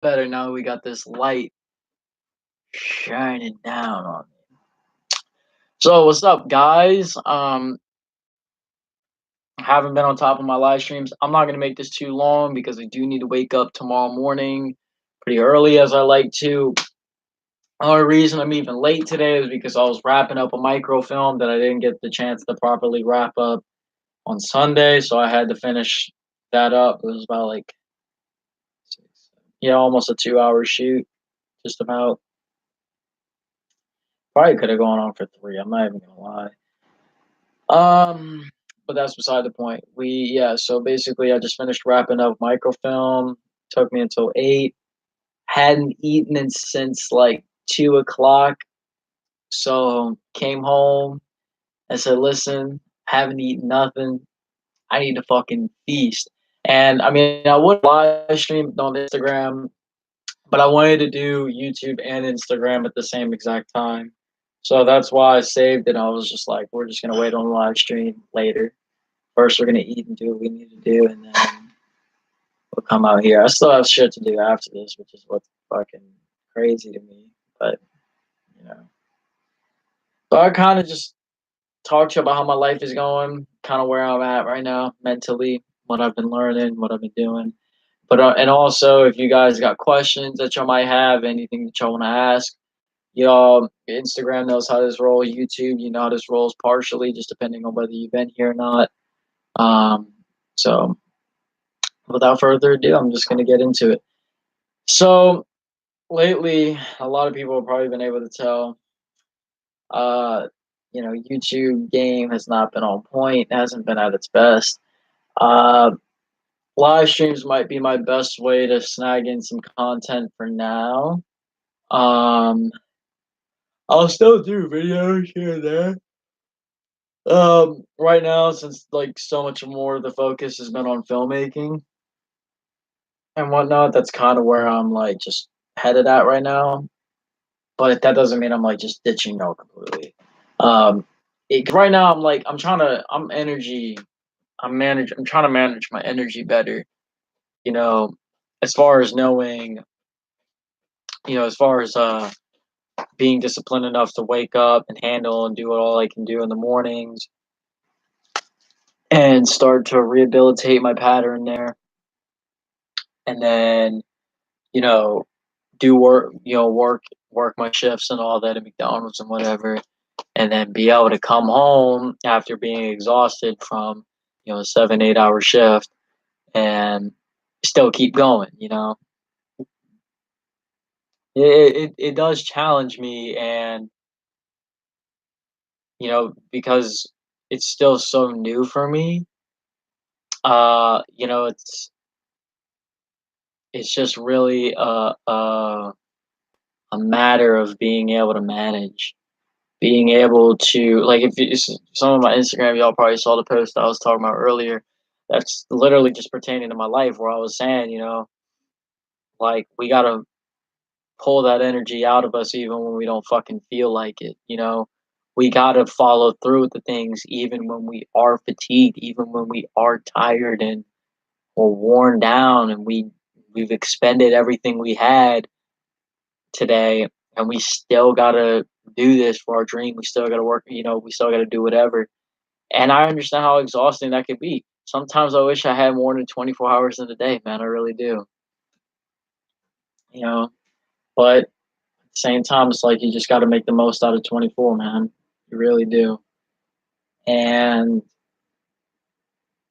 better now we got this light shining down on me. So what's up, guys? Haven't been on top of my live streams. I'm not gonna make this too long because I do need to wake up tomorrow morning pretty early as I like to. Only reason I'm even late today is because I was wrapping up a microfilm that I didn't get the chance to properly wrap up on Sunday, so I had to finish that up. It was about like almost a 2 hour shoot, just about. Probably could have gone on for three. I'm not even gonna lie. Um, but that's beside the point. So basically I just finished wrapping up microfilm. Took me until 8. Hadn't eaten since like 2 o'clock. So came home and said, listen, haven't eaten nothing. I need to fucking feast. And I mean, I would live stream on Instagram, but I wanted to do YouTube and Instagram at the same exact time. So that's why I saved it. I was just like, we're just gonna wait on the live stream later. First, we're gonna eat and do what we need to do, and then we'll come out here. I still have shit to do after this, which is what's fucking crazy to me. But you know, so I kind of just talk to you about how my life is going, kind of where I'm at right now mentally, what I've been learning, what I've been doing. But and also, if you guys got questions that y'all might have, anything that y'all want to ask, Instagram knows how this rolls. YouTube, you know how this rolls partially, just depending on whether you've been here or not. So without further ado, I'm just gonna get into it. So lately, a lot of people have probably been able to tell. Uh, YouTube game has not been on point, hasn't been at its best. Uh, Live streams might be my best way to snag in some content for now. Um, I'll still do videos here and there. Right now, since like so much more of the focus has been on filmmaking and whatnot, that's kind of where I'm like just headed at right now. But that doesn't mean I'm like just ditching no completely. Um, right now I'm trying to manage my energy better. You know, as far as knowing, as far as being disciplined enough to wake up and handle and do all I can do in the mornings and start to rehabilitate my pattern there. And then, you know, do work, work my shifts and all that at McDonald's and whatever. And then be able to come home after being exhausted from, a 7, 8 hour shift and still keep going, it does challenge me, and because it's still so new for me. It's just really a matter of being able to manage, being able to like some of my Instagram, y'all probably saw the post I was talking about earlier. That's literally just pertaining to my life, where I was saying, like we gotta pull that energy out of us even when we don't fucking feel like it. We gotta follow through with the things even when we are fatigued, even when we are tired and or worn down, and we've expended everything we had today, and we still gotta do this for our dream. We still gotta work. We still gotta do whatever. And I understand how exhausting that could be. Sometimes I wish I had more than 24 hours in a day, man. I really do. You know, but at the same time, it's like you just got to make the most out of 24, man. You really do. And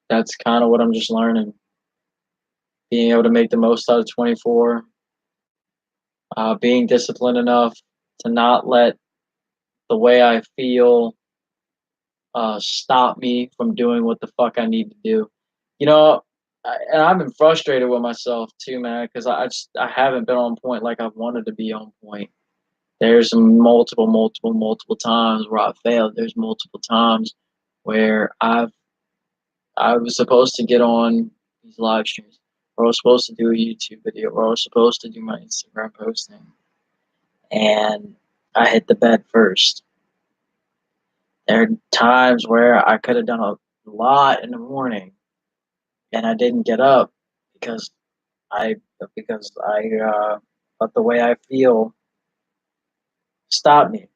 that's kind of what I'm just learning. Being able to make the most out of 24, being disciplined enough to not let the way I feel stop me from doing what the fuck I need to do. And I've been frustrated with myself too, man, because I haven't been on point like I've wanted to be on point. There's multiple times where I failed. There's multiple times where I was supposed to get on these live streams, or I was supposed to do a YouTube video, or I was supposed to do my Instagram posting, and I hit the bed first. There are times where I could have done a lot in the morning, and I didn't get up because I because I let the way I feel stop me.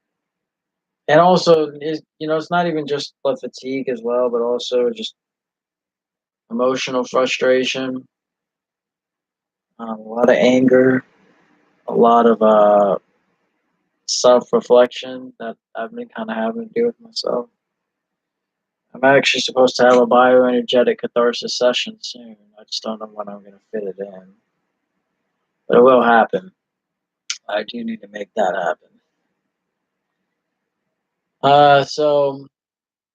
And also, it's not even just the fatigue as well, but also just emotional frustration, a lot of anger, a lot of self reflection that I've been kind of having to do with myself. I'm actually supposed to have a bioenergetic catharsis session soon. I just don't know when I'm going to fit it in, but it will happen. I do need to make that happen. So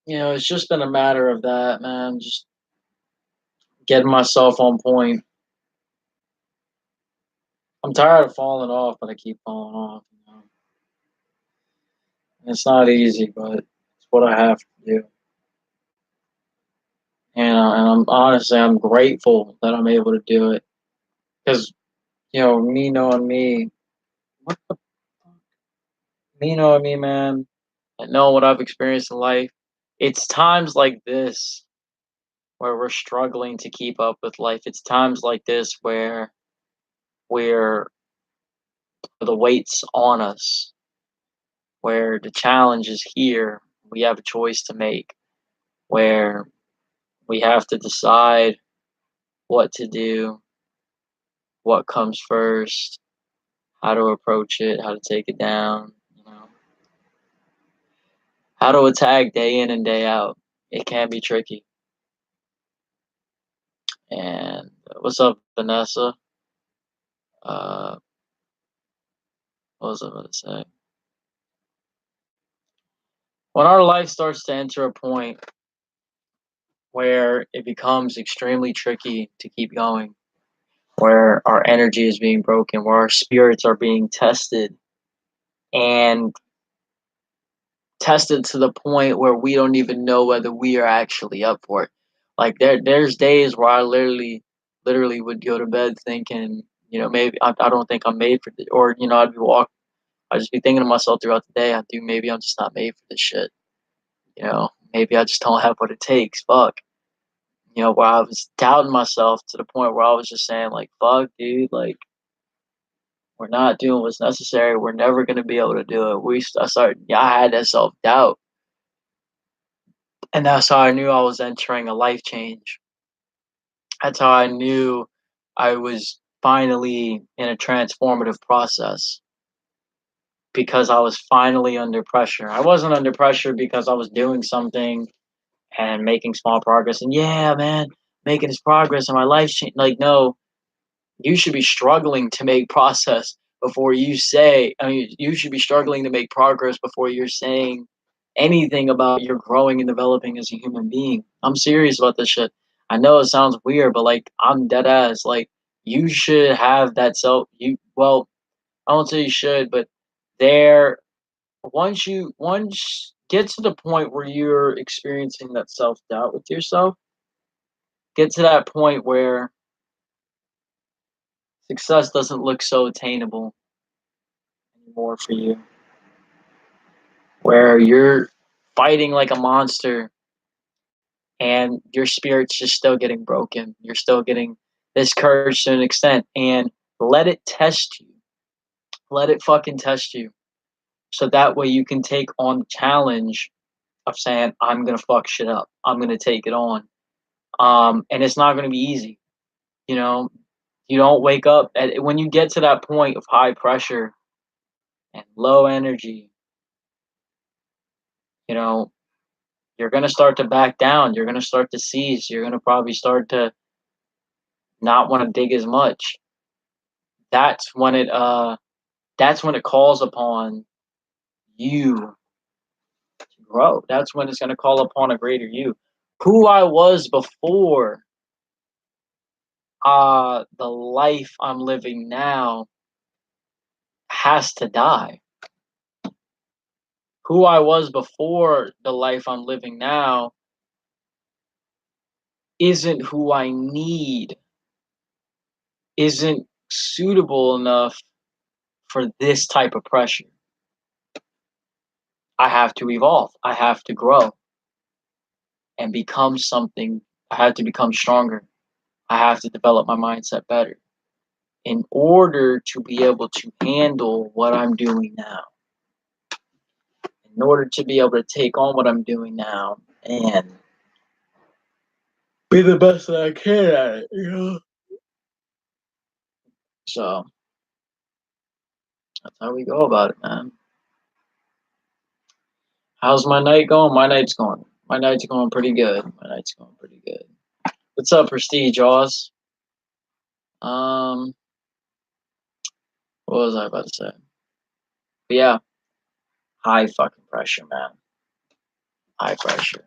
it's just been a matter of that, man. Just getting myself on point. I'm tired of falling off, but I keep falling off. It's not easy, but it's what I have to do. And I'm grateful that I'm able to do it because me knowing me, what the me knowing me, man, and knowing what I've experienced in life, it's times like this where we're struggling to keep up with life. It's times like this where we're the weight's on us, where the challenge is here. We have a choice to make, where we have to decide what to do, what comes first, how to approach it, how to take it down, how to attack day in and day out. It can be tricky. And what's up, Vanessa? Uh, what was I going to say? When our life starts to enter a point where it becomes extremely tricky to keep going, where our energy is being broken, where our spirits are being tested, and tested to the point where we don't even know whether we are actually up for it. Like there's days where I literally would go to bed thinking, maybe I don't think I'm made for this, or I'd just be thinking to myself throughout the day, maybe I'm just not made for this shit. Maybe I just don't have what it takes. Fuck. Where I was doubting myself to the point where I was just saying like, fuck, dude, like we're not doing what's necessary. We're never gonna be able to do it. I had that self doubt. And that's how I knew I was entering a life change. That's how I knew I was finally in a transformative process because I was finally under pressure. I wasn't under pressure because I was doing something and making small progress. And yeah, man, making this progress and my life's changed. Like, no, you should be struggling to make process before you say, I mean, you should be struggling to make progress before you're saying anything about you're growing and developing as a human being. I'm serious about this shit. I know it sounds weird, but like I'm dead ass. Like you should have that I won't say you should, but there once get to the point where you're experiencing that self doubt with yourself, get to that point where success doesn't look so attainable anymore for you, where you're fighting like a monster and your spirit's just still getting broken. You're still getting discouraged to an extent, and let it test you. Let it fucking test you. So that way you can take on the challenge of saying, I'm gonna fuck shit up. I'm gonna take it on. And it's not gonna be easy. You know, you don't wake up when you get to that point of high pressure and low energy, you know, you're going to start to back down. You're going to start to seize. You're going to probably start to not want to dig as much. That's when it calls upon you to grow. That's when it's going to call upon a greater you. Who I was before the life I'm living now has to die. Who I was before the life I'm living now isn't who I need, isn't suitable enough for this type of pressure. I have to evolve. I have to grow and become something. I have to become stronger. I have to develop my mindset better. in order to be able to handle what I'm doing now, in order to be able to take on what I'm doing now and be the best that I can at it, you know? So that's how we go about it, man. How's my night going? My night's going pretty good. My night's going pretty good. What's up, Prestige Oz? Um, what was I about to say? But yeah, high fucking pressure, man. High pressure.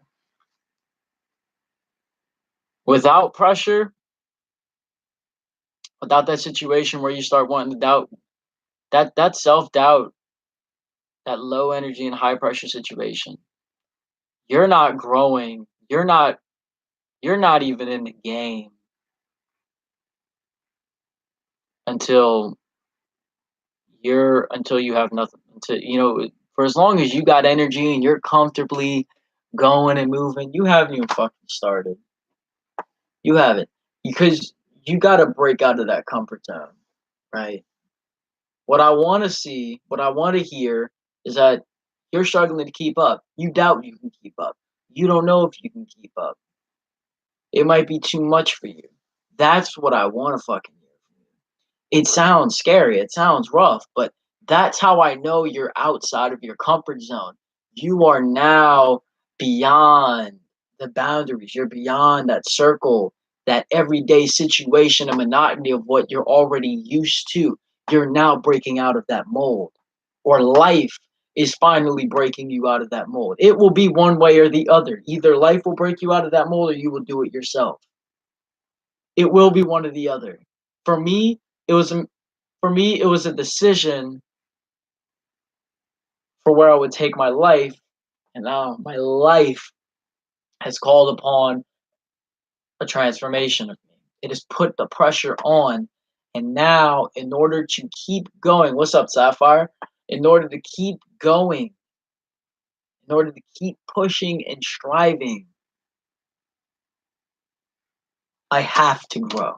Without pressure, without that situation where you start wanting to doubt, that self doubt, that low energy and high pressure situation, you're not growing. You're not even in the game until until you have nothing. Until for as long as you got energy and you're comfortably going and moving, you haven't even fucking started. You haven't. Because you gotta break out of that comfort zone, right? What I wanna see, what I wanna hear is that you're struggling to keep up. You doubt you can keep up. You don't know if you can keep up. It might be too much for you. That's what I wanna fucking hear. It sounds scary, it sounds rough, but that's how I know you're outside of your comfort zone. You are now beyond the boundaries. You're beyond that circle, that everyday situation and monotony of what you're already used to. You're now breaking out of that mold, or life is finally breaking you out of that mold. It will be one way or the other. Either life will break you out of that mold or you will do it yourself. It will be one or the other. For me, it was a decision for where I would take my life, and now my life has called upon a transformation of me. It has put the pressure on, and now in order to keep going, what's up, Sapphire? In order to keep going, in order to keep pushing and striving, I have to grow.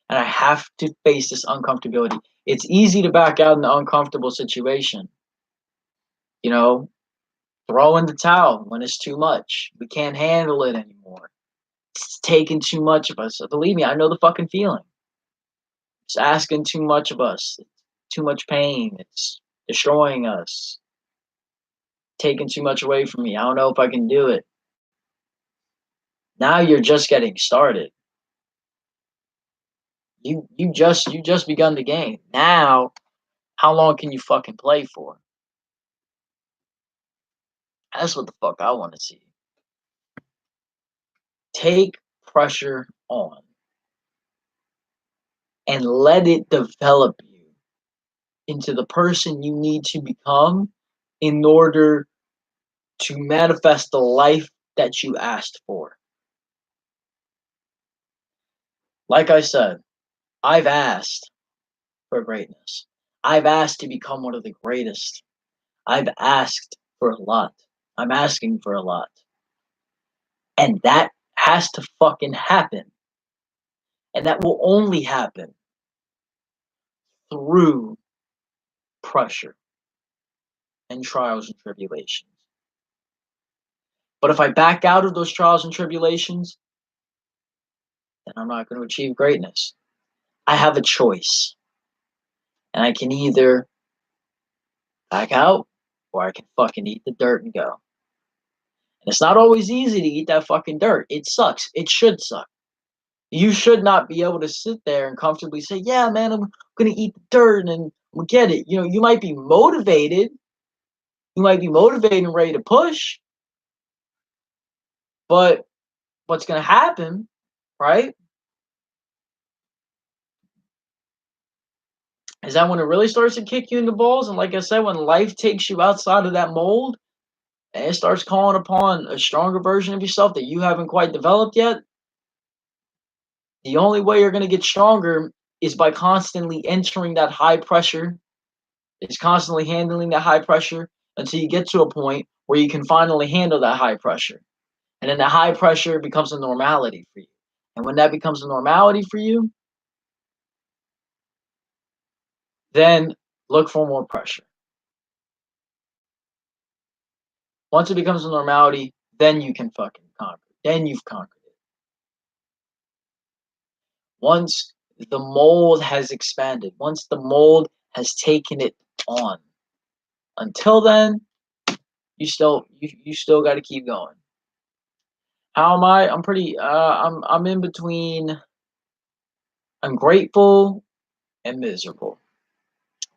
And I have to face this uncomfortability. It's easy to back out in an uncomfortable situation. You know, throw in the towel when it's too much. We can't handle it anymore. It's taking too much of us. Believe me, I know the fucking feeling. It's asking too much of us. It's too much pain. It's destroying us. Taking too much away from me. I don't know if I can do it. Now you're just getting started. You just begun the game. Now, how long can you fucking play for? That's what the fuck I want to see. Take pressure on and let it develop you into the person you need to become in order to manifest the life that you asked for. Like I said, I've asked for greatness. I've asked to become one of the greatest. I've asked for a lot. I'm asking for a lot. And that has to fucking happen. And that will only happen through pressure and trials and tribulations. But if I back out of those trials and tribulations, then I'm not going to achieve greatness. I have a choice. And I can either back out or I can fucking eat the dirt and go. And it's not always easy to eat that fucking dirt. It sucks. It should suck. You should not be able to sit there and comfortably say, yeah, man, I'm going to eat the dirt and we'll get it. You might be motivated. You might be motivated and ready to push. But what's going to happen, right, is that when it really starts to kick you in the balls, and like I said, when life takes you outside of that mold and it starts calling upon a stronger version of yourself that you haven't quite developed yet, the only way you're going to get stronger is by constantly entering that high pressure, is constantly handling that high pressure until you get to a point where you can finally handle that high pressure. And then that high pressure becomes a normality for you. And when that becomes a normality for you, then look for more pressure. Once it becomes a normality, then you can fucking conquer. Then you've conquered it. Once the mold has expanded, once the mold has taken it on. Until then, you still got to keep going. How am I? I'm pretty. I'm in between. I'm grateful and miserable.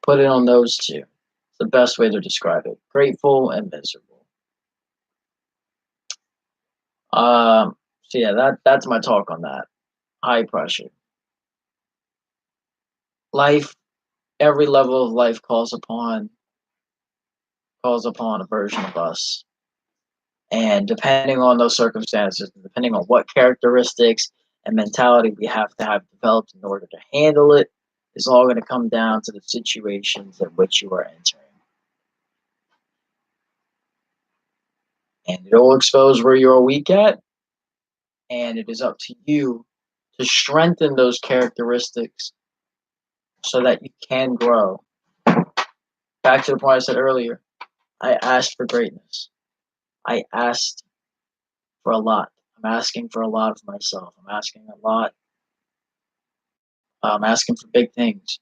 Put it on those two. It's the best way to describe it. Grateful and miserable. So yeah, that's my talk on that. High pressure. Life, every level of life calls upon a version of us. And depending on those circumstances, depending on what characteristics and mentality we have to have developed in order to handle it, is all going to come down to the situations in which you are entering. And it'll expose where you're weak at, and it is up to you to strengthen those characteristics so that you can grow. Back to the point I said earlier, I asked for greatness. I asked for a lot. I'm asking for a lot of myself. I'm asking a lot. I'm asking for big things.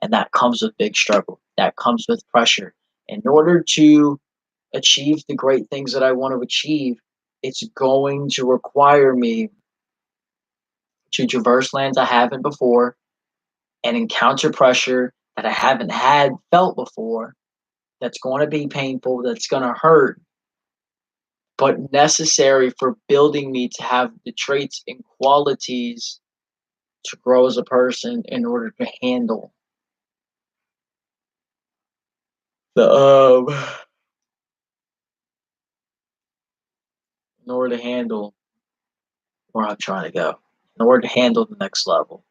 And that comes with big struggle. That comes with pressure. In order to achieve the great things that I want to achieve, it's going to require me to traverse lands I haven't before and encounter pressure that I haven't had felt before. That's going to be painful, that's going to hurt, but necessary for building me to have the traits and qualities to grow as a person in order to handle the in order to handle where I'm trying to go, in order to handle the next level.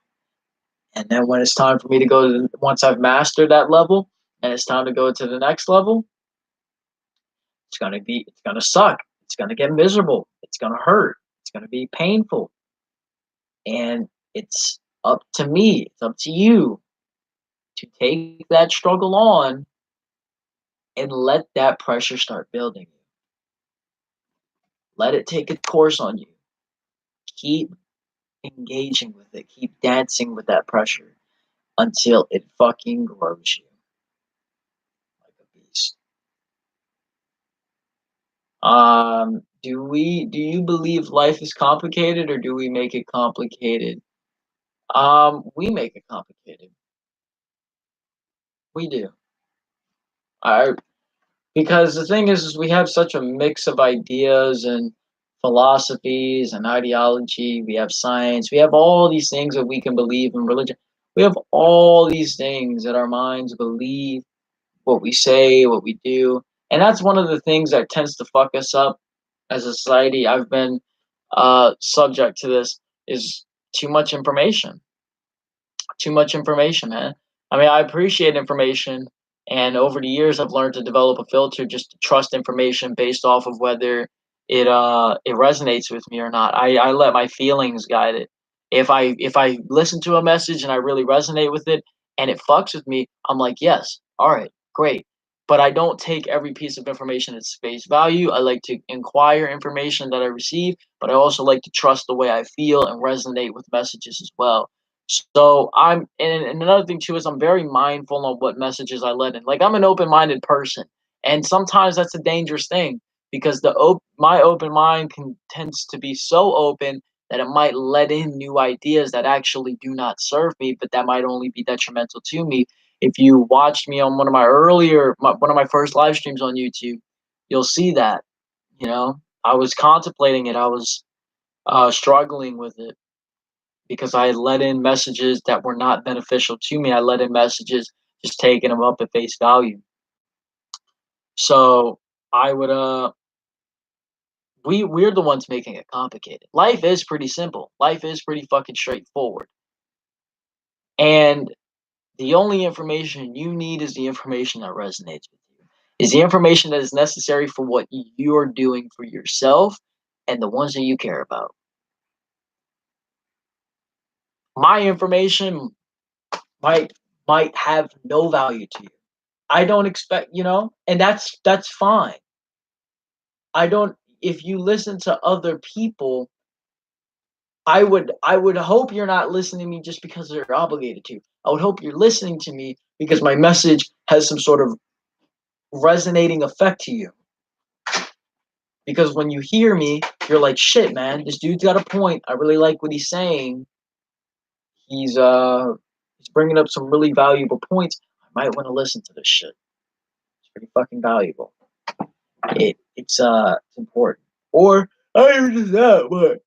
And then when it's time for me to go to once I've mastered that level and it's time to go to the next level, it's gonna suck. It's gonna get miserable. It's gonna hurt. It's gonna be painful. And it's up to me, it's up to you to take that struggle on and let that pressure start building you. Let it take a course on you. Keep engaging with it. Keep dancing with that pressure until it fucking grows you like a beast. Do you believe life is complicated or do we make it complicated? We make it complicated. We do. I Because the thing is we have such a mix of ideas and philosophies and ideology. We have science. We have all these things that we can believe in religion. We have all these things that our minds believe, what we say, what we do. And that's one of the things that tends to fuck us up as a society. I've been subject to this is too much information. Too much information, man. I mean, I appreciate information, and over the years, I've learned to develop a filter just to trust information based off of whether it resonates with me or not. I let my feelings guide it. If I listen to a message and I really resonate with it, and it fucks with me, I'm like, yes, all right, great. But I don't take every piece of information at face value. I like to inquire information that I receive, but I also like to trust the way I feel and resonate with messages as well. So and another thing too is I'm very mindful of what messages I let in. Like I'm an open-minded person, and sometimes that's a dangerous thing because my open mind tends to be so open that it might let in new ideas that actually do not serve me, but that might only be detrimental to me. If you watched me on one of my first live streams on YouTube, you'll see that. I was contemplating it. I was struggling with it because I let in messages that were not beneficial to me. I let in messages just taking them up at face value. So I would we're the ones making it complicated. Life is pretty simple. Life is pretty fucking straightforward. And the only information you need is the information that resonates with you. Is the information that is necessary for what you're doing for yourself and the ones that you care about. My information might might have no value to you. I don't expect, and that's fine. I don't If you listen to other people, I would hope you're not listening to me just because they're obligated to. I would hope you're listening to me because my message has some sort of resonating effect to you. Because when you hear me, you're like, shit, man, this dude's got a point. I really like what he's saying. He's bringing up some really valuable points. I might want to listen to this shit. It's pretty fucking valuable. It's important. Or I even just that, but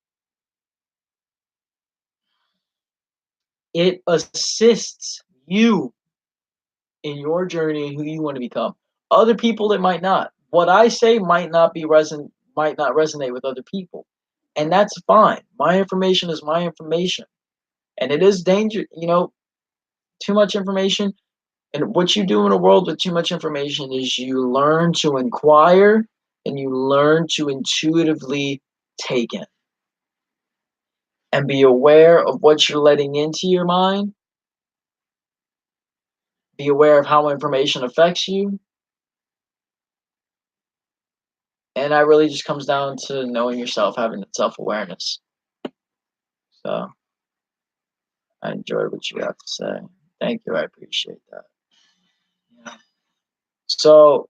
it assists you in your journey and who you want to become. Other people, it might not. What I say might not resonate with other people, and that's fine. My information is my information, and it is danger. Too much information, and what you do in a world with too much information is you learn to inquire and you learn to intuitively take in and be aware of what you're letting into your mind. Be aware of how information affects you. And that really just comes down to knowing yourself, having that self awareness. So I enjoyed what you have to say. Thank you. I appreciate that. Yeah. So,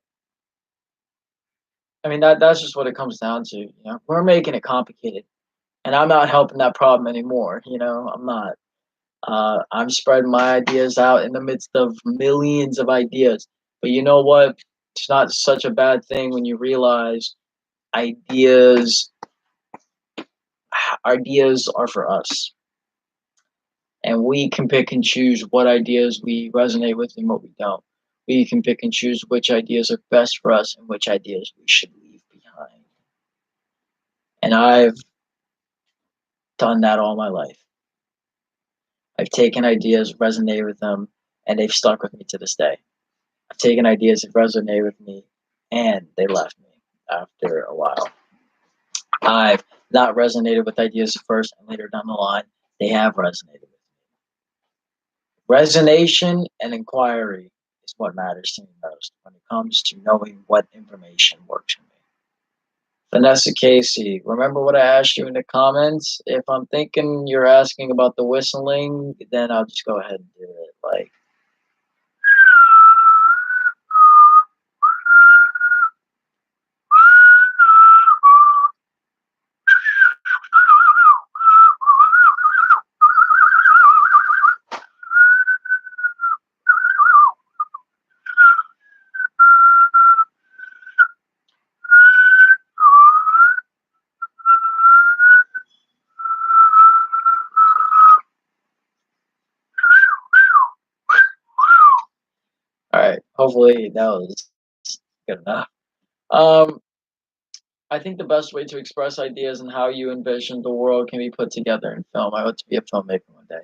I mean, that's just what it comes down to. We're making it complicated, and I'm not helping that problem anymore. I'm not. I'm spreading my ideas out in the midst of millions of ideas. But you know what? It's not such a bad thing when you realize ideas ideas are for us, and we can pick and choose what ideas we resonate with and what we don't. We can pick and choose which ideas are best for us and which ideas we should leave behind. And I've done that all my life. I've taken ideas, resonated with them, and they've stuck with me to this day. I've taken ideas that resonate with me, and they left me after a while. I've not resonated with ideas at first, and later down the line, they have resonated with me. Resonation and inquiry is what matters to me most when it comes to knowing what information works for me. Vanessa Casey, remember what I asked you in the comments? If I'm thinking you're asking about the whistling, then I'll just go ahead and do it. All right. Hopefully that was good enough. Um, I think the best way to express ideas and how you envision the world can be put together in film. I hope to be a filmmaker one day.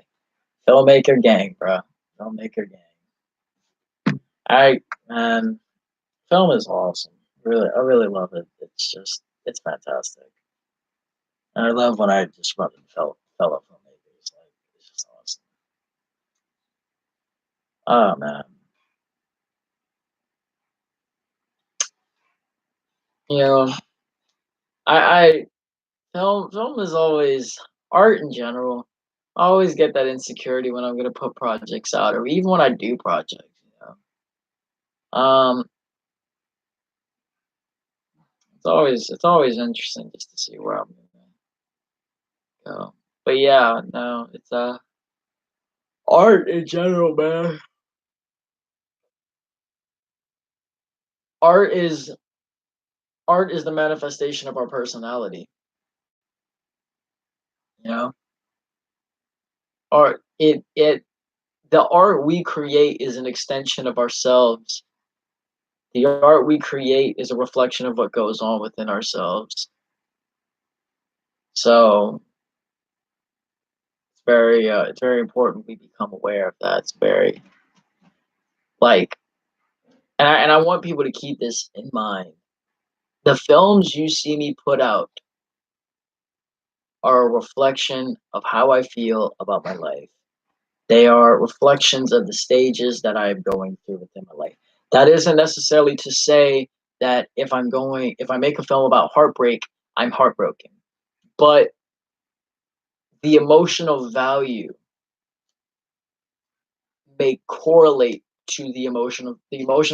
Filmmaker gang, bro. Filmmaker gang. I Man, film is awesome. Really, I really love it. It's fantastic. And I love when I just run into fellow filmmakers. It's just awesome. Oh man, you know, I film is always art in general. I always get that insecurity when I'm gonna put projects out, or even when I do projects. Um, it's always interesting just to see where I'm gonna go. But yeah, no, it's art in general, man. Art is art is the manifestation of our personality. You know, art it the art we create is an extension of ourselves. The art we create is a reflection of what goes on within ourselves. So it's very important we become aware of that. It's very like, and I want people to keep this in mind. The films you see me put out are a reflection of how I feel about my life. They are reflections of the stages that I am going through within my life. That isn't necessarily to say that if I make a film about heartbreak, I'm heartbroken. But the emotional value may correlate to the emotional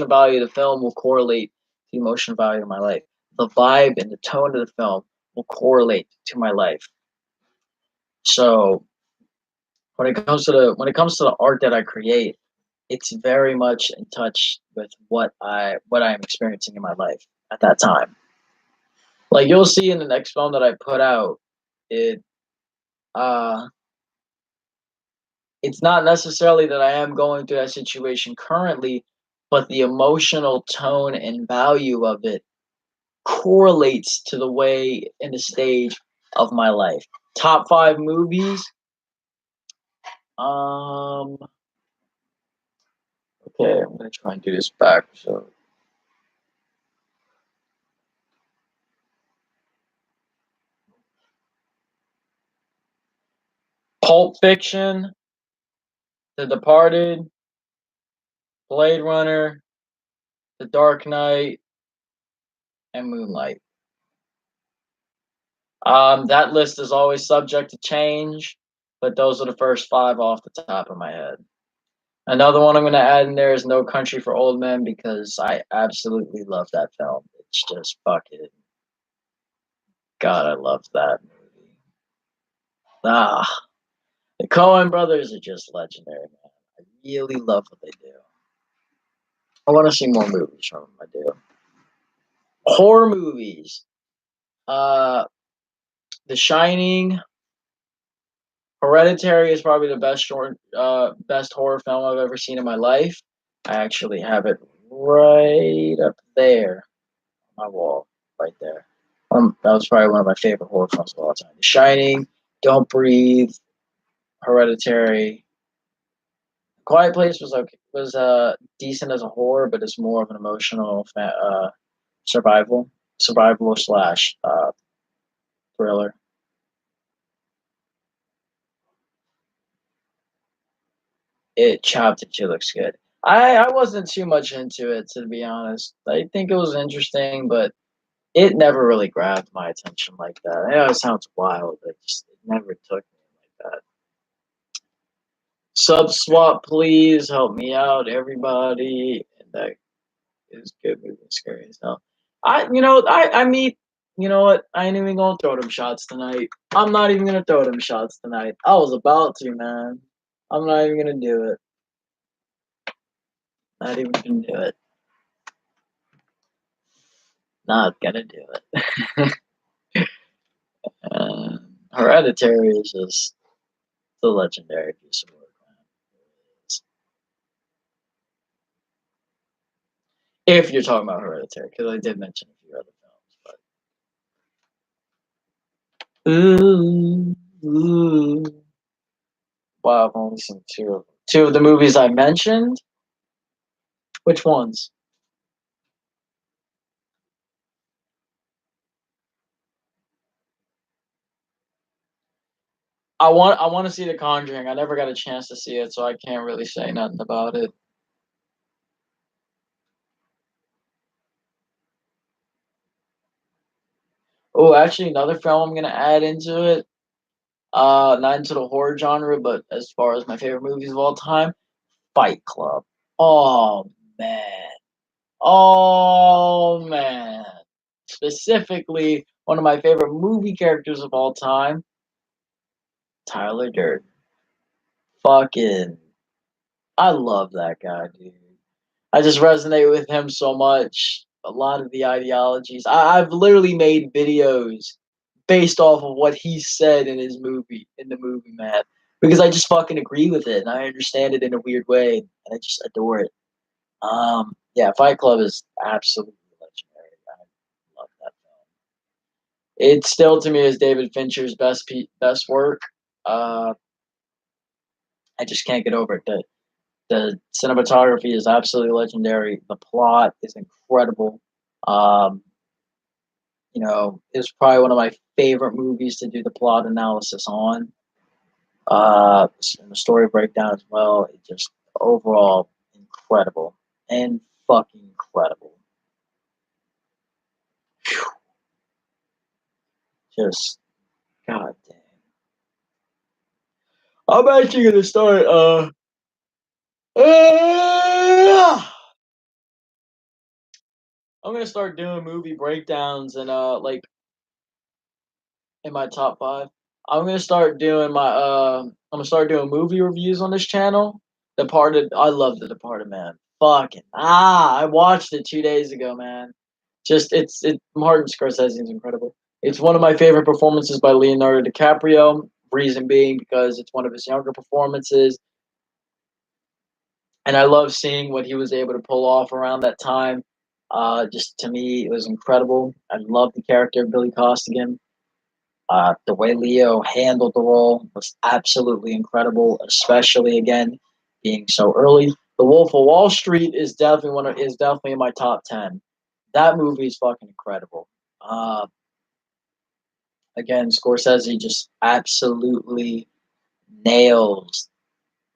value of the film will correlate to the emotional value of my life. The vibe and the tone of the film will correlate to my life. So when it comes to the art that I create, it's very much in touch with what I'm experiencing in my life at that time. Like you'll see in the next film that I put out, it uh it's not necessarily that I am going through that situation currently, but the emotional tone and value of it correlates to the way and the stage of my life. Top five movies. Um, okay, I'm gonna try and do this back. So, Pulp Fiction, The Departed, Blade Runner, The Dark Knight, and Moonlight. That list is always subject to change, but those are the first five off the top of my head. Another one I'm going to add in there is No Country for Old Men because I absolutely love that film. It's just fucking God, I love that movie. Ah, the Coen brothers are just legendary, man. I really love what they do. I want to see more movies from them. I do. Horror movies. Uh, The Shining, Hereditary is probably the best horror film I've ever seen in my life. I actually have it right up there on my wall, right there. That was probably one of my favorite horror films of all time. The Shining, Don't Breathe, Hereditary. Quiet Place was decent as a horror, but it's more of an emotional survival slash thriller. It chopped and she looks good. I wasn't too much into it to be honest. I think it was interesting, but it never really grabbed my attention like that. I know it sounds wild, but it never took me like that. Sub swap, please help me out, everybody. And that is good movie, scary as hell. I mean, you know what? I ain't even gonna throw them shots tonight. I'm not even gonna throw them shots tonight. I was about to, man. I'm not even gonna do it. Not even gonna do it. Not gonna do it. uh, Hereditary is just the legendary piece of work, man. If you're talking about Hereditary, because I did mention a few other films, but ooh. Wow, I've only seen two of them. Two of the movies I mentioned. Which ones? I want to see The Conjuring. I never got a chance to see it, so I can't really say nothing about it. Oh, actually, another film I'm gonna add into it. Not into the horror genre, but as far as my favorite movies of all time, Fight Club. Oh man. Oh man. Specifically, one of my favorite movie characters of all time, Tyler Durden. Fucking, I love that guy, dude. I just resonate with him so much. A lot of the ideologies. I've literally made videos based off of what he said in the movie, man. Because I just fucking agree with it and I understand it in a weird way and I just adore it. Yeah, Fight Club is absolutely legendary. I love that film. It still to me is David Fincher's best work. Uh, I just can't get over it. The cinematography is absolutely legendary. The plot is incredible. Um, it's probably one of my favorite movies to do the plot analysis on. And the story breakdown as well. It just overall incredible and fucking incredible. Just god damn. I'm actually gonna start. Uh, I'm gonna start doing movie breakdowns and in my top five. I'm gonna start doing I'm gonna start doing movie reviews on this channel. Departed, I love The Departed, man. Fucking I watched it 2 days ago, man. Just Martin Scorsese is incredible. It's one of my favorite performances by Leonardo DiCaprio. Reason being because it's one of his younger performances, and I love seeing what he was able to pull off around that time. Just to me, it was incredible. I love the character of Billy Costigan. The way Leo handled the role was absolutely incredible, especially again being so early. The Wolf of Wall Street is definitely in my top 10. That movie is fucking incredible. Uh, Again, Scorsese just absolutely nails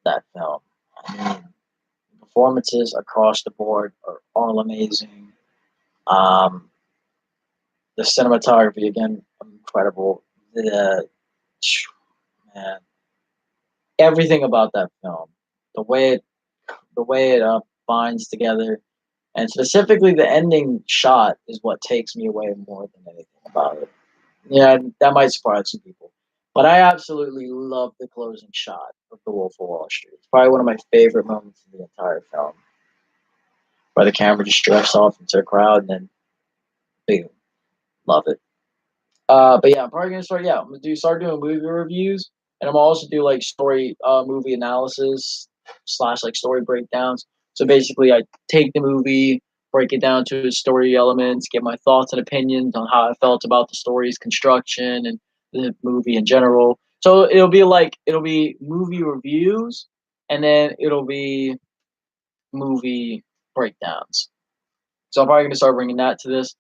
that film. I mean, performances across the board are all amazing. Um, the cinematography again incredible. The man, everything about that film, the way it binds together, and specifically the ending shot is what takes me away more than anything about it. Yeah, that might surprise some people, but I absolutely love the closing shot of The Wolf of Wall Street. It's probably one of my favorite moments in the entire film, where the camera just drifts off into a crowd and then boom, love it. But yeah, I'm probably gonna start. Yeah, I'm gonna start doing movie reviews, and I'm gonna also do like movie analysis slash like story breakdowns. So basically, I take the movie, break it down to its story elements, give my thoughts and opinions on how I felt about the story's construction and the movie in general. So it'll be movie reviews, and then it'll be movie breakdowns. So I'm probably gonna start bringing that to this.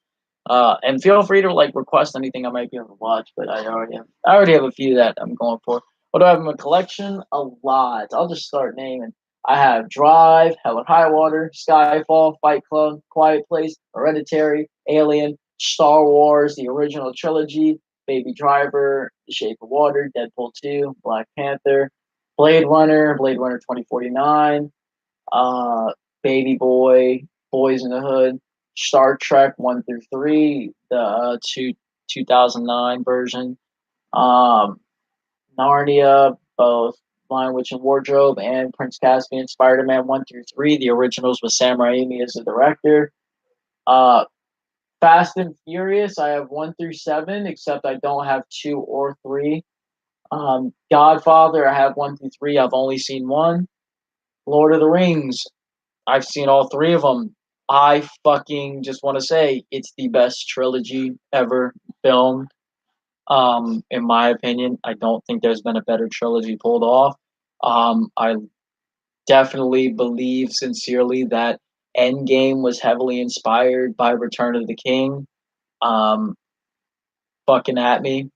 And feel free to like request anything I might be able to watch, but I already have a few that I'm going for. What do I have in my collection? A lot. I'll just start naming. I have Drive, Hell or High Water, Skyfall, Fight Club, Quiet Place, Hereditary, Alien, Star Wars, the original trilogy, Baby Driver, The Shape of Water, Deadpool 2, Black Panther, Blade Runner 2049, uh, Baby Boy, Boys in the Hood, Star Trek 1 through 3, the 2009 version, um, Narnia, both Lion, Witch, and Wardrobe, and Prince Caspian, Spider Man 1 through 3, the originals with Sam Raimi as the director. Uh, Fast and Furious, I have 1 through 7, except I don't have 2 or 3. Godfather, I have 1 through 3. I've only seen one. Lord of the Rings, I've seen all three of them. I fucking just want to say it's the best trilogy ever filmed. In my opinion, I don't think there's been a better trilogy pulled off. I definitely believe sincerely that Endgame was heavily inspired by Return of the King. Um, Fucking at me.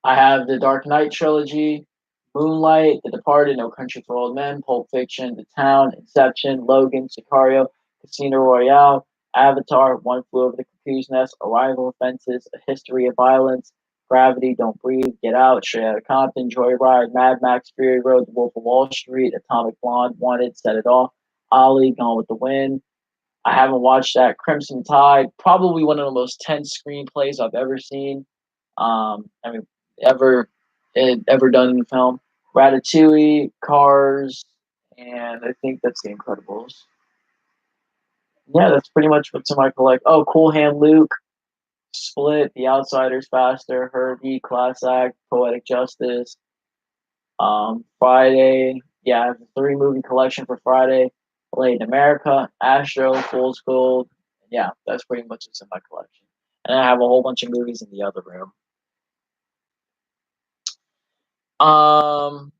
I have the Dark Knight trilogy, Moonlight, The Departed, No Country for Old Men, Pulp Fiction, The Town, Inception, Logan, Sicario, Casino Royale, Avatar, One Flew Over the Cuckoo's Nest, Arrival, Fences, A History of Violence, Gravity, Don't Breathe, Get Out, Straight Outta Compton, Joyride, Mad Max, Fury Road, The Wolf of Wall Street, Atomic Blonde, Wanted, Set It Off, Ollie, Gone with the Wind. I haven't watched that. Crimson Tide, probably one of the most tense screenplays I've ever seen. I mean, ever ever done in film. Ratatouille, Cars, and I think that's The Incredibles. Yeah, that's pretty much what's in my collect. Oh, Cool Hand Luke, Split, The Outsiders, Faster, Herbie, Class Act, Poetic Justice. Friday, yeah, I have a 3 movie collection for Friday. Late in America, Astro, Fool's Gold. Yeah, that's pretty much what's in my collection. And I have a whole bunch of movies in the other room. Um,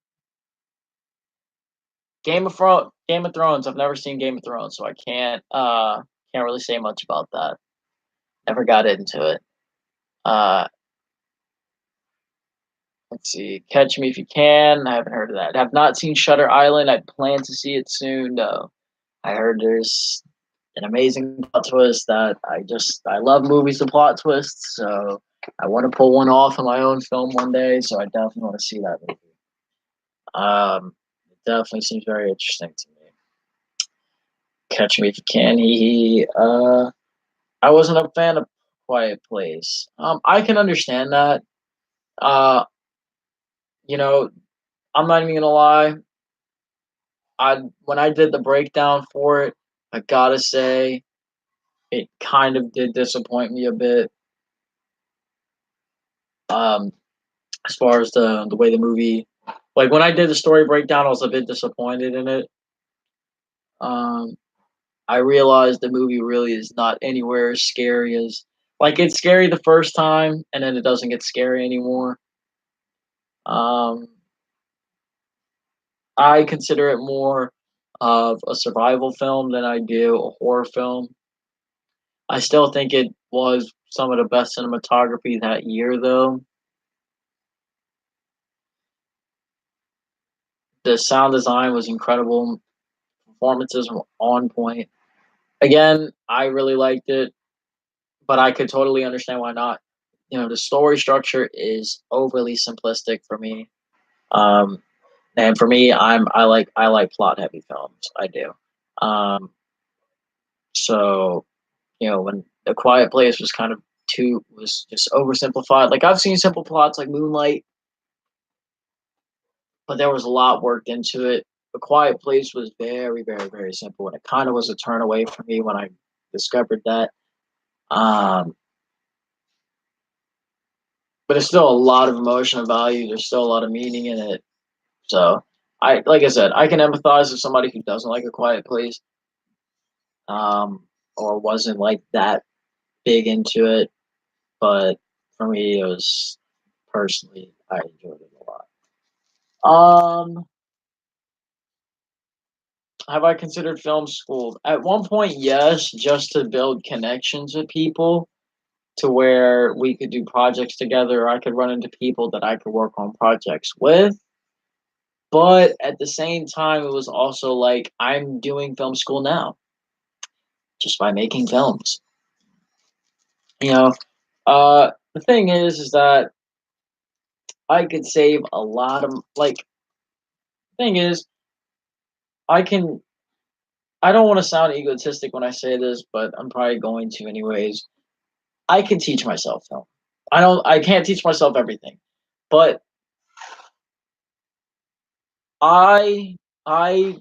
Game of Thrones. I've never seen Game of Thrones, so I can't really say much about that. Never got into it. Uh, Let's see, Catch Me If You Can. I haven't heard of that. Have not seen Shutter Island. I plan to see it soon, though. I heard there's an amazing plot twist that I love movies with plot twists, so I want to pull one off in my own film one day. So I definitely want to see that movie. It definitely seems very interesting to me. Catch Me If You Can. I wasn't a fan of Quiet Place. I can understand that. Uh, you know, I'm not even gonna lie. I When I did the breakdown for it, I gotta say it kind of did disappoint me a bit. Um, as far as the way the movie, like when I did the story breakdown, I was a bit disappointed in it. Um, I realized the movie really is not anywhere as scary as like it's scary the first time, and then it doesn't get scary anymore. Um, I consider it more of a survival film than I do a horror film. I still think it was some of the best cinematography that year, though. The sound design was incredible. Performances were on point. Again, I really liked it, but I could totally understand why not. The story structure is overly simplistic for me. Um, and for me, I like plot heavy films. I do. Um, so when A Quiet Place was just oversimplified. Like I've seen simple plots like Moonlight, but there was a lot worked into it. A Quiet Place was very, very, very simple, and it kind of was a turn away for me when I discovered that. Um, but it's still a lot of emotional value. There's still a lot of meaning in it. So like I said, I can empathize with somebody who doesn't like A Quiet Place, or wasn't like that big into it. But for me, it was personally, I enjoyed it a lot. Have I considered film school? At one point, yes, just to build connections with people to where we could do projects together. I could run into people that I could work on projects with. But at the same time, it was also like I'm doing film school now just by making films. You know, the thing is that I could save a lot of like. Thing is, I can. I don't want to sound egotistic when I say this, but I'm probably going to anyways. I can teach myself film. I can't teach myself everything. But I I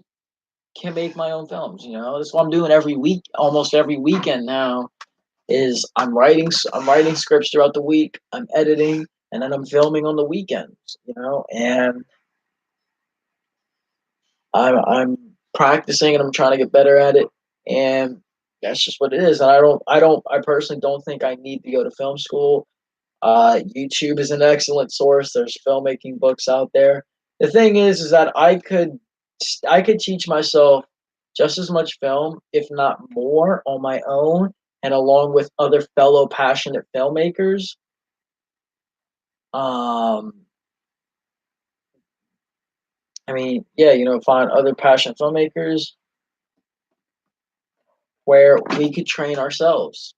can make my own films, That's what I'm doing every week, almost every weekend now is I'm writing scripts throughout the week, I'm editing, and then I'm filming on the weekends, and I'm practicing and I'm trying to get better at it, and that's just what it is. And I personally don't think I need to go to film school. YouTube is an excellent source. There's filmmaking books out there. The thing is that I could teach myself just as much film, if not more, on my own, and along with other fellow passionate filmmakers. Um, I mean, yeah, find other passionate filmmakers where we could train ourselves.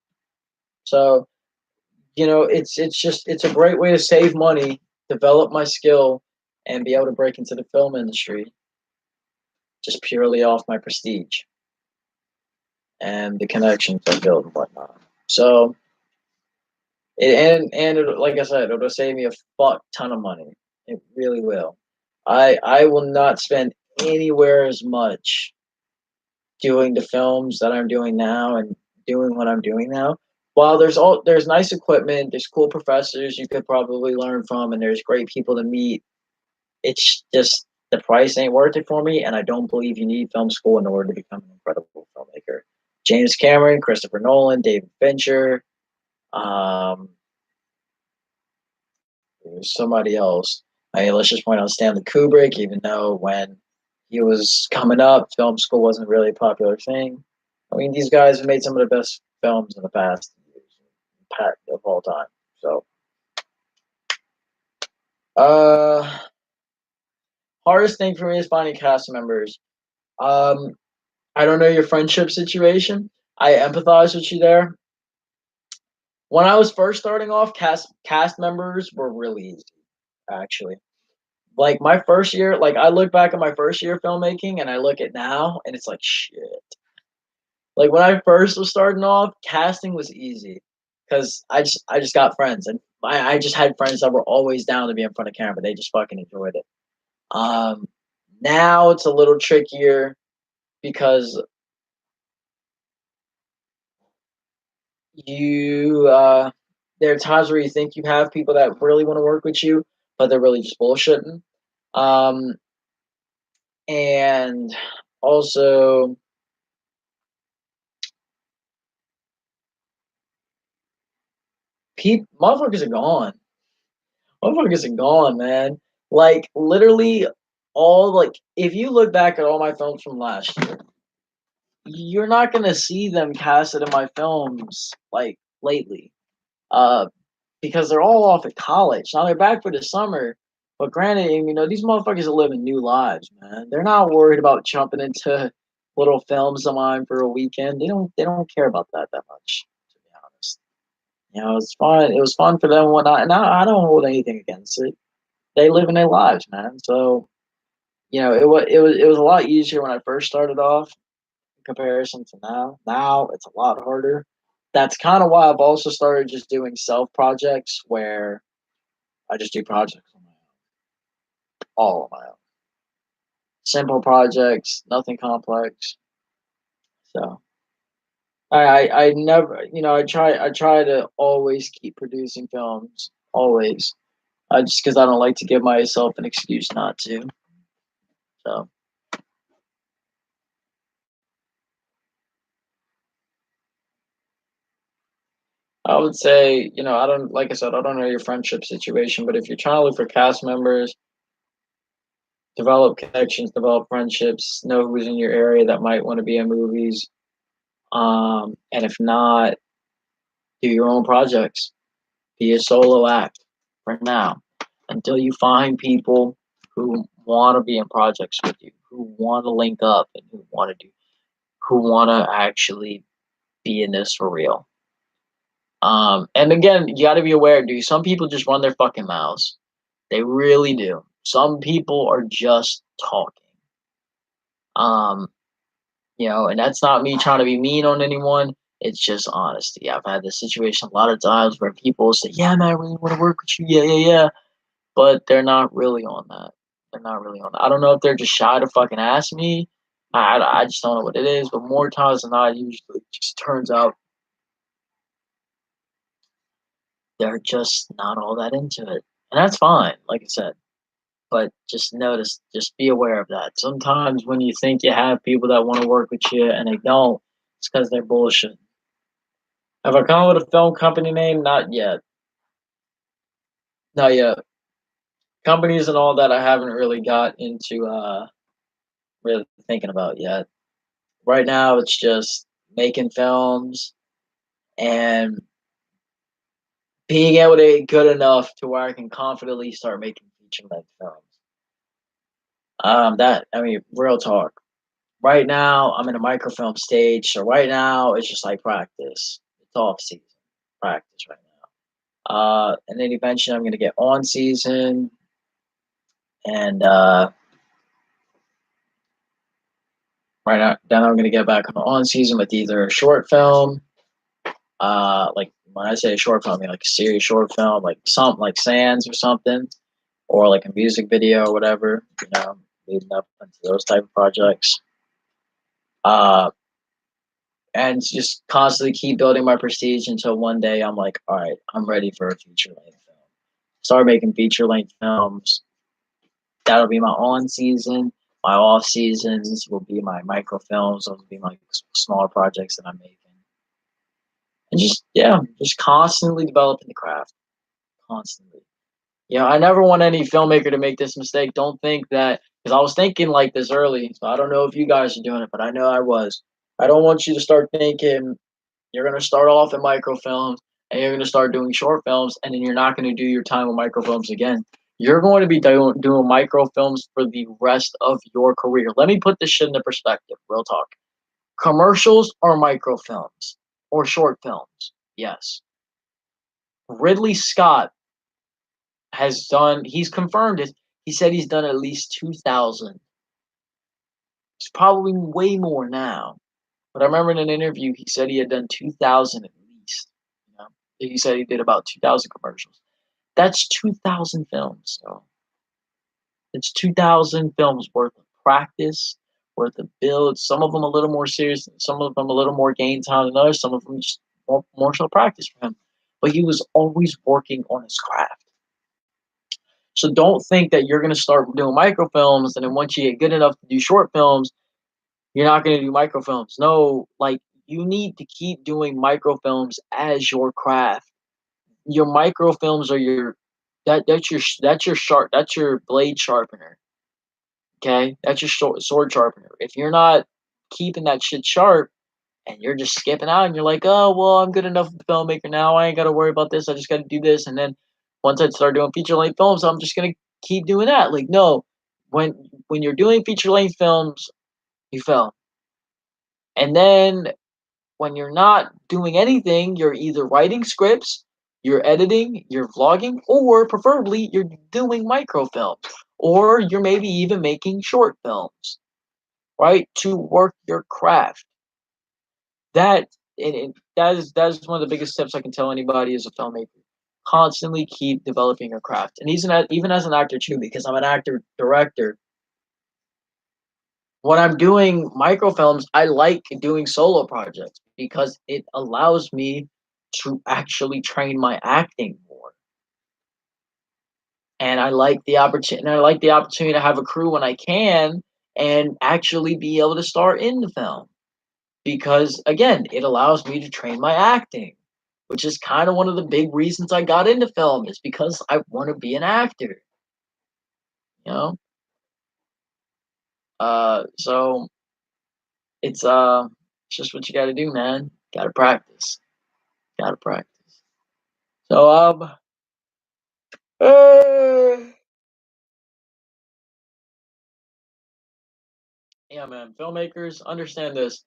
So, it's a great way to save money, develop my skill, and be able to break into the film industry just purely off my prestige and the connections I build and whatnot. So, like I said, it'll save me a fuck ton of money. It really will. I will not spend anywhere as much doing the films that I'm doing now and doing what I'm doing now. While there's nice equipment, there's cool professors you could probably learn from, and there's great people to meet. It's just the price ain't worth it for me, and I don't believe you need film school in order to become an incredible filmmaker. James Cameron, Christopher Nolan, David Fincher, um, there's somebody else. I mean, let's just point out Stanley Kubrick, even though when he was coming up, film school wasn't really a popular thing. I mean, these guys have made some of the best films in the past of all time. So Uh, Hardest thing for me is finding cast members. Um, I don't know your friendship situation. I empathize with you there. When I was first starting off, cast members were really easy, actually. Like my first year, like I look back at my first year of filmmaking and I look at now and it's like shit. Like when I first was starting off, casting was easy because I just got friends and I just had friends that were always down to be in front of camera. They just fucking enjoyed it. Um, Now it's a little trickier because you there are times where you think you have people that really want to work with you, but they're really just bullshitting. Um, and also, motherfuckers are gone. Motherfuckers are gone, man. Like literally, all like if you look back at all my films from last year, you're not gonna see them casted in my films like lately. Uh, because they're all off at college. Now they're back for the summer, but granted, these motherfuckers are living new lives, man. They're not worried about jumping into little films of mine for a weekend. They don't care about that much, to be honest. It's fun. It was fun for them and whatnot, and I don't hold anything against it. They live in their lives, man. So, it was a lot easier when I first started off in comparison to now. Now it's a lot harder. That's kind of why I've also started just doing self projects where I just do projects on my own, all on my own. Simple projects, nothing complex. So I never, I try to always keep producing films, always. Just because I don't like to give myself an excuse not to. So I would say, I don't, like I said, I don't know your friendship situation, but if you're trying to look for cast members, develop connections, develop friendships, know who's in your area that might want to be in movies. And if not, do your own projects. Be a solo act for now until you find people who want to be in projects with you, who want to link up, and who want to actually be in this for real. And again, you got to be aware, dude. Some people just run their fucking mouths. They really do. Some people are just talking. Um, and that's not me trying to be mean on anyone. It's just honesty. I've had this situation a lot of times where people say, "Yeah, man, I really want to work with you." Yeah, yeah, yeah, but they're not really on that. They're not really on that. I don't know if they're just shy to fucking ask me. I just don't know what it is. But more times than not, usually it just turns out they're just not all that into it, and that's fine. Like I said. But just be aware of that. Sometimes when you think you have people that want to work with you and they don't, it's because they're bullshit. Have I come up with a film company name? Not yet. Not yet. Companies and all that I haven't really got into really thinking about yet. Right now it's just making films and being able to get good enough to where I can confidently start making feature length films. That I mean, real talk. Right now, I'm in a microfilm stage, so right now it's just like practice. It's off season, practice right now. And then eventually I'm gonna get on season, and right now then I'm gonna get back on the on season with either a short film, like when I say a short film, I mean like a serious short film, like something like Sands or something, or like a music video or whatever, leading up into those type of projects. Uh, and just constantly keep building my prestige until one day I'm like, all right, I'm ready for a feature length film. Start making feature length films. That'll be my on season. My off seasons will be my microfilms. Those will be my smaller projects that I'm making. And just constantly developing the craft. Constantly. I never want any filmmaker to make this mistake. Don't think that, because I was thinking like this early. So I don't know if you guys are doing it, but I know I was. I don't want you to start thinking you're going to start off in microfilms and you're going to start doing short films, and then you're not going to do your time with microfilms again. You're going to be doing microfilms for the rest of your career. Let me put this shit into perspective, real talk. Commercials are microfilms or short films. Yes. Ridley Scott he's confirmed it. He said he's done at least 2,000. It's probably way more now. But I remember in an interview, he said he had done 2,000 at least. You know, he said he did about 2,000 commercials. That's 2,000 films. So it's 2,000 films worth of practice, worth of build. Some of them a little more serious, some of them a little more game time than others. Some of them just more so practice for him. But he was always working on his craft. So don't think that you're going to start doing microfilms and then once you get good enough to do short films, you're not going to do microfilms. No, like you need to keep doing microfilms as your craft. Your microfilms are that's your blade sharpener. Okay, that's your sword sharpener. If you're not keeping that shit sharp and you're just skipping out and you're like, oh well, I'm good enough of a filmmaker now. I ain't got to worry about this. I just got to do this. And then once I start doing feature length films, I'm just gonna keep doing that. Like no, when you're doing feature length films, you film, and then when you're not doing anything, you're either writing scripts, you're editing, you're vlogging, or preferably you're doing microfilms, or you're maybe even making short films, right? To work your craft. That that is one of the biggest tips I can tell anybody as a filmmaker. Constantly keep developing your craft, and even as an actor too, because I'm an actor director. When I'm doing microfilms, I like doing solo projects because it allows me to actually train my acting more. And I like the opportunity to have a crew when I can and actually be able to star in the film. Because again, it allows me to train my acting, which is kind of one of the big reasons I got into film is because I want to be an actor, you know? So it's just what you got to do, man. Got to practice. Got to practice. So uh, yeah, man. Filmmakers understand this.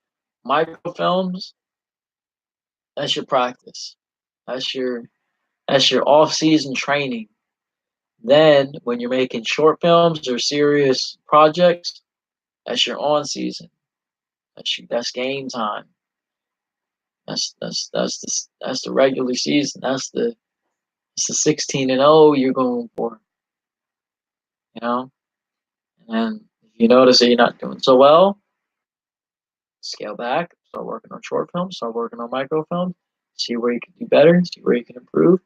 Microfilms, that's your practice. That's your that's your off-season training. Then when you're making short films or serious projects, that's your on season. That's game time. That's the regular season. It's the 16-0 you're going for. You know, and if you notice that you're not doing so well, scale back. Start working on short films. Start working on microfilms. See where you can do better. See where you can improve.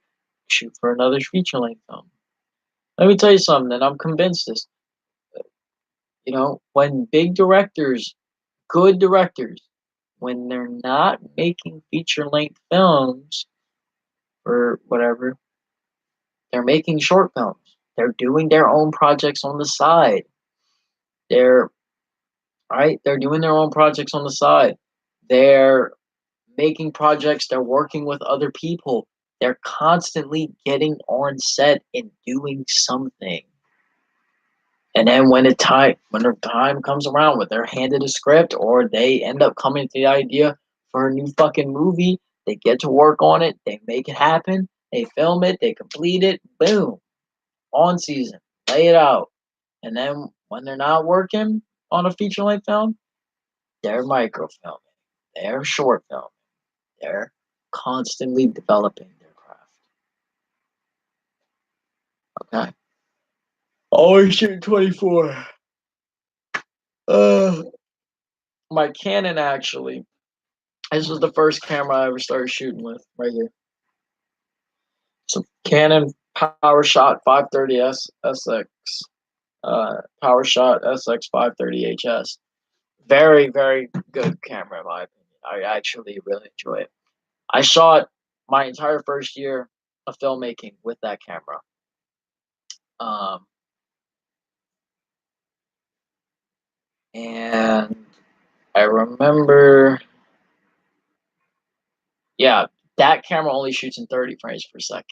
Shoot for another feature length film. Let me tell you something, and I'm convinced this. You know, when big directors, good directors, when they're not making feature length films or whatever, they're making short films. They're doing their own projects on the side. They're right. They're doing their own projects on the side. They're making projects. They're working with other people. They're constantly getting on set and doing something. And then when the time comes around, when they're handed a script or they end up coming to the idea for a new fucking movie, they get to work on it. They make it happen. They film it. They complete it. Boom, on season, lay it out. And then when they're not working on a feature length film, they're microfilming. They're short filming. They're constantly developing their craft. Okay. Always shooting 24. Uh, my Canon actually. This was the first camera I ever started shooting with, right here. So Canon PowerShot 530S SX, PowerShot SX 530 HS. Very, very good camera in my opinion. I actually really enjoy it. I shot my entire first year of filmmaking with that camera. Um, and I remember, yeah, that camera only shoots in 30 frames per second.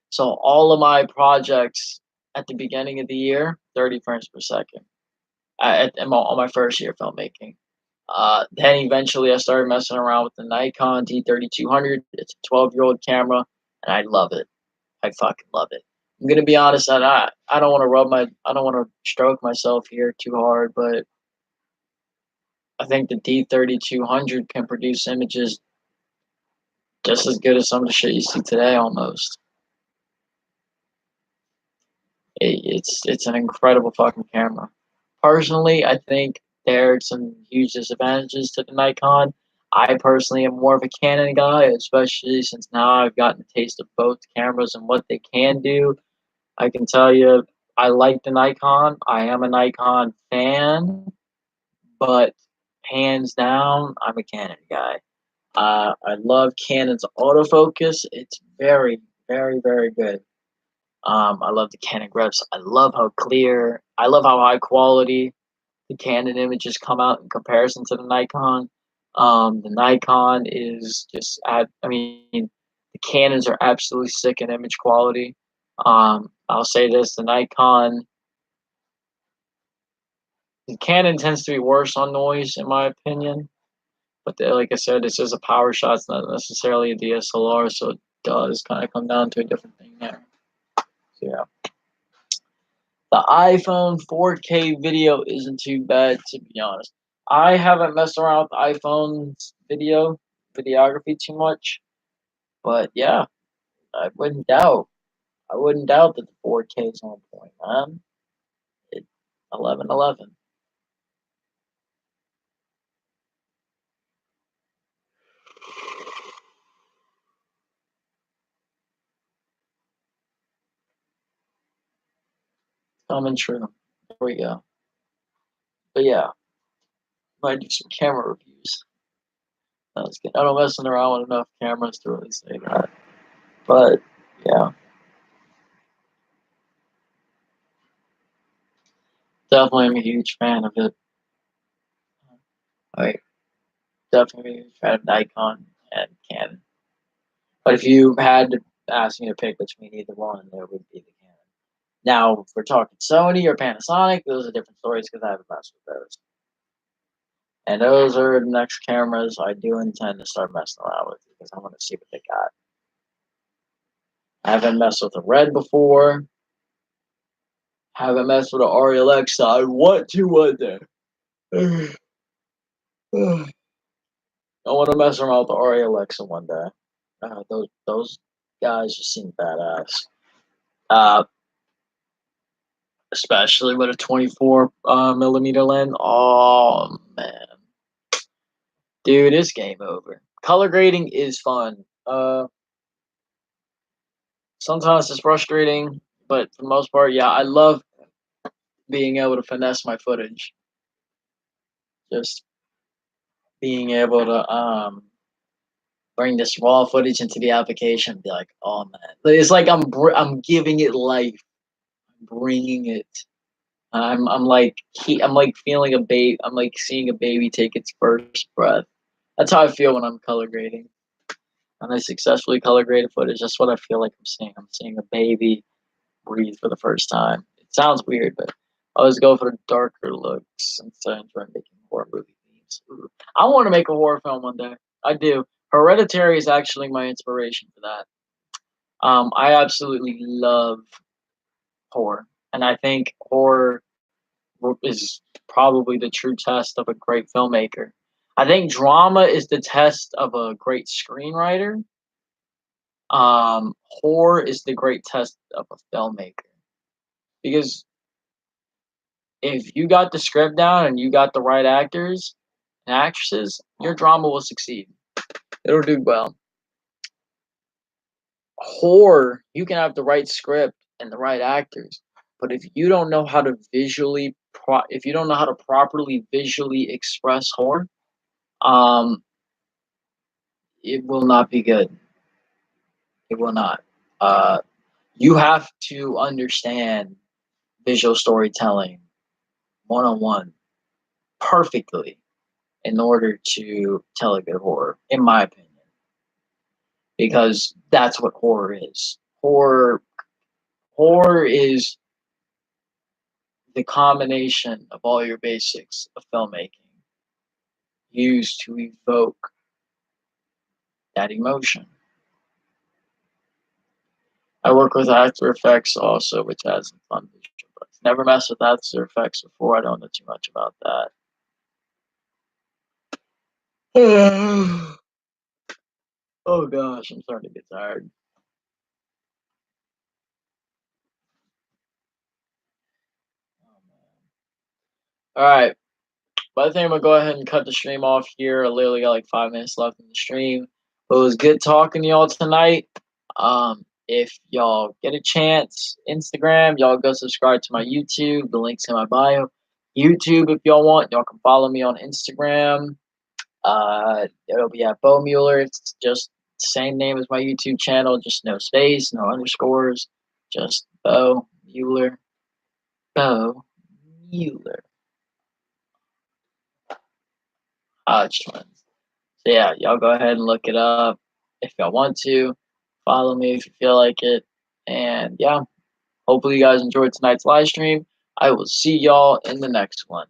So all of my projects at the beginning of the year, 30 frames per second. On my first year of filmmaking. Then eventually I started messing around with the Nikon D3200. It's a 12-year-old camera, and I love it. I fucking love it. I'm gonna be honest, and I don't want to I don't want to stroke myself here too hard, but I think the D3200 can produce images just as good as some of the shit you see today, almost. It's an incredible fucking camera. Personally, I think there are some huge disadvantages to the Nikon. I personally am more of a Canon guy, especially since now I've gotten a taste of both cameras and what they can do. I can tell you, I like the Nikon. I am a Nikon fan, but hands down, I'm a Canon guy. I love Canon's autofocus. It's very, very, very good. I love the Canon grips. I love how clear. I love how high quality the Canon images come out in comparison to the Nikon. The Nikon is just, I mean, the Canons are absolutely sick in image quality. I'll say this: the Canon tends to be worse on noise, in my opinion. But like I said, this is a power shot. It's not necessarily a DSLR, so it does kind of come down to a different thing there. So yeah. The iPhone 4K video isn't too bad, to be honest. I haven't messed around with iPhone's videography too much, but yeah, I wouldn't doubt. I wouldn't doubt that the 4K is on point, man. It 1111. Coming true. There we go. But yeah, might do some camera reviews. I don't messing around with enough cameras to really say that. But yeah, definitely am a huge fan of it. Like, definitely a huge fan of Nikon and Canon. But if you had to ask me to pick between either one, there would be the Canon. Now, if we're talking Sony or Panasonic, those are different stories because I haven't messed with those. And those are the next cameras I do intend to start messing around with because I want to see what they got. I haven't messed with a Red before. Haven't messed with an RLX. I want to one day. I want to mess around with the RLX one day. Those guys just seem badass. Uh, Especially with a 24 millimeter lens. Oh man, dude, it's game over. Color grading is fun. Sometimes it's frustrating, but for the most part, yeah, I love being able to finesse my footage. Just being able to bring this raw footage into the application and be like, oh man, it's like I'm giving it life, I'm bringing it. I'm like feeling a baby. I'm like seeing a baby take its first breath. That's how I feel when I'm color grading. When I successfully color graded footage, that's what I feel like I'm seeing. I'm seeing a baby breathe for the first time. It sounds weird, but I always go for the darker looks instead of trying to make horror movie themes. I want to make a horror film one day. I do. Hereditary is actually my inspiration for that. I absolutely love horror, and I think horror is probably the true test of a great filmmaker. I think drama is the test of a great screenwriter. Horror is the great test of a filmmaker because if you got the script down and you got the right actors and actresses, your drama will succeed. It'll do well. Horror, you can have the right script and the right actors, but if you don't know how to if you don't know how to properly visually express horror, um, it will not be good. It will not. Uh, you have to understand visual storytelling 101 perfectly in order to tell a good horror, in my opinion, because that's what horror is. Horror is the combination of all your basics of filmmaking used to evoke that emotion. I work with After Effects also, which has some fun visual effects. Never messed with After Effects before. I don't know too much about that. Oh gosh, I'm starting to get tired. All right, but I think I'm gonna go ahead and cut the stream off here. I literally got like 5 minutes left in the stream. But it was good talking to y'all tonight. If y'all get a chance, Instagram, y'all go subscribe to my YouTube. The link's in my bio. YouTube, if y'all want, y'all can follow me on Instagram. It'll be at Bo Mueller. It's just the same name as my YouTube channel, just no space, no underscores, just Bo Mueller. Bo Mueller. Hodge Twins. So yeah, y'all go ahead and look it up if y'all want to. Follow me if you feel like it. And yeah, hopefully you guys enjoyed tonight's live stream. I will see y'all in the next one.